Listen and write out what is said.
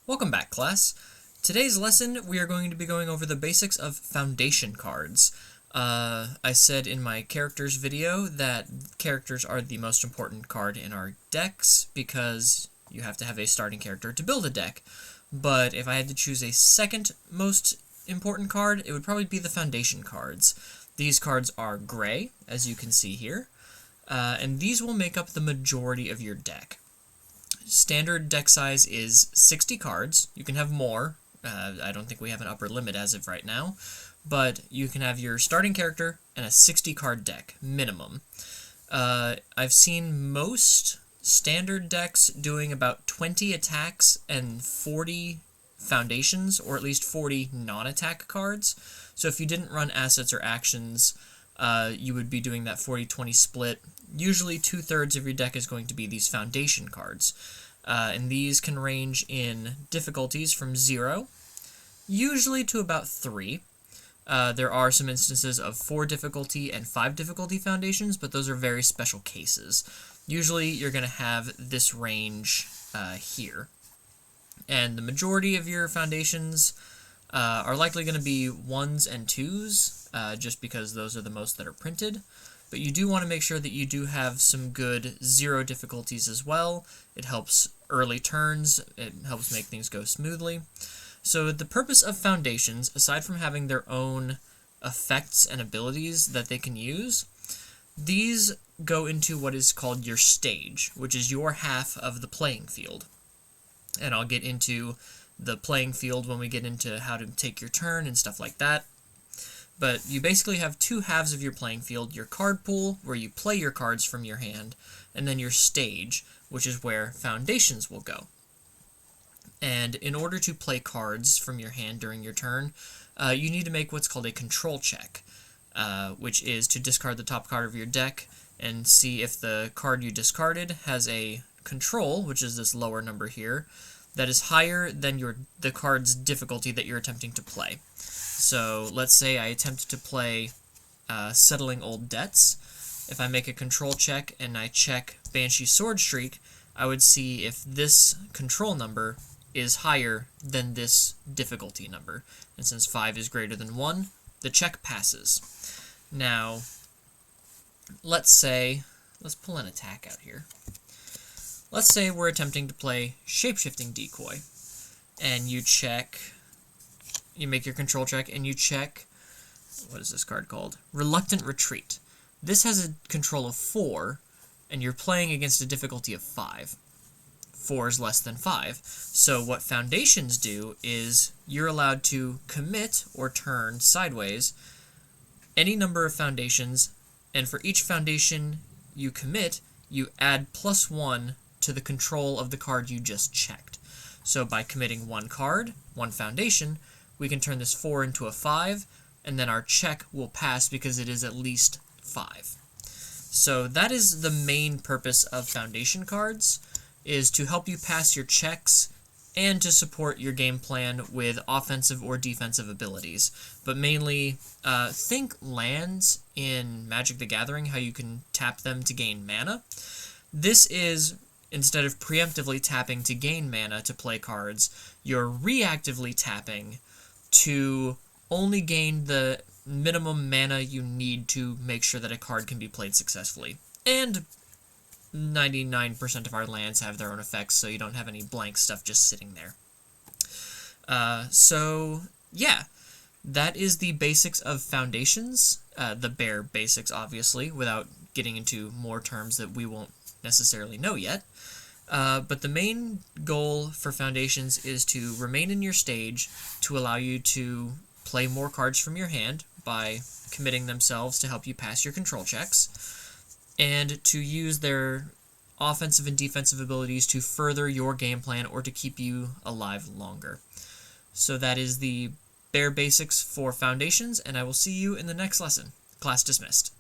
Welcome back, class. Today's lesson, we are going to be going over the basics of foundation cards. I said in my characters video that characters are the most important card in our decks because you have to have a starting character to build a deck. But if I had to choose a second most important card, it would probably be the foundation cards. These cards are gray, as you can see here, and these will make up the majority of your deck. Standard deck size is 60 cards. You can have more. I don't think we have an upper limit as of right now, but you can have your starting character and a 60 card deck minimum. I've seen most standard decks doing about 20 attacks and 40 foundations, or at least 40 non-attack cards. So if you didn't run assets or actions, you would be doing that 40-20 split. Usually 2/3 of your deck is going to be these foundation cards. And these can range in difficulties from 0, usually to about 3. There are some instances of 4 difficulty and 5 difficulty foundations, but those are very special cases. Usually you're going to have this range here. And the majority of your foundations are likely going to be 1s and 2s, just because those are the most that are printed. But you do want to make sure that you do have some good 0 difficulties as well. It helps early turns, it helps make things go smoothly. So the purpose of foundations, aside from having their own effects and abilities that they can use, these go into what is called your stage, which is your half of the playing field. And I'll get into the playing field when we get into how to take your turn and stuff like that. But you basically have 2 halves of your playing field: your card pool, where you play your cards from your hand, and then your stage, which is where foundations will go. And in order to play cards from your hand during your turn, you need to make what's called a control check, which is to discard the top card of your deck and see if the card you discarded has a control, which is this lower number here, that is higher than the card's difficulty that you're attempting to play. So let's say I attempt to play Settling Old Debts. If I make a control check and I check Banshee Sword Streak, I would see if this control number is higher than this difficulty number. And since 5 is greater than 1, the check passes. Now, let's pull an attack out here. Let's say we're attempting to play Shapeshifting Decoy, and you make your control check, and you check, what is this card called? Reluctant Retreat. This has a control of 4, and you're playing against a difficulty of 5. 4 is less than 5. So what foundations do is you're allowed to commit or turn sideways any number of foundations, and for each foundation you commit, you add +1 to the control of the card you just checked. So by committing 1 card, 1 foundation, we can turn this 4 into a 5, and then our check will pass because it is at least 5. So that is the main purpose of foundation cards, is to help you pass your checks and to support your game plan with offensive or defensive abilities. But mainly, think lands in Magic the Gathering, how you can tap them to gain mana. This is, instead of preemptively tapping to gain mana to play cards, you're reactively tapping to only gain the minimum mana you need to make sure that a card can be played successfully. And 99% of our lands have their own effects, so you don't have any blank stuff just sitting there. So, yeah, that is the basics of foundations, the bare basics, obviously, without getting into more terms that we won't necessarily know yet. But the main goal for foundations is to remain in your stage, to allow you to play more cards from your hand by committing themselves to help you pass your control checks, and to use their offensive and defensive abilities to further your game plan or to keep you alive longer. So that is the bare basics for foundations, and I will see you in the next lesson. Class dismissed.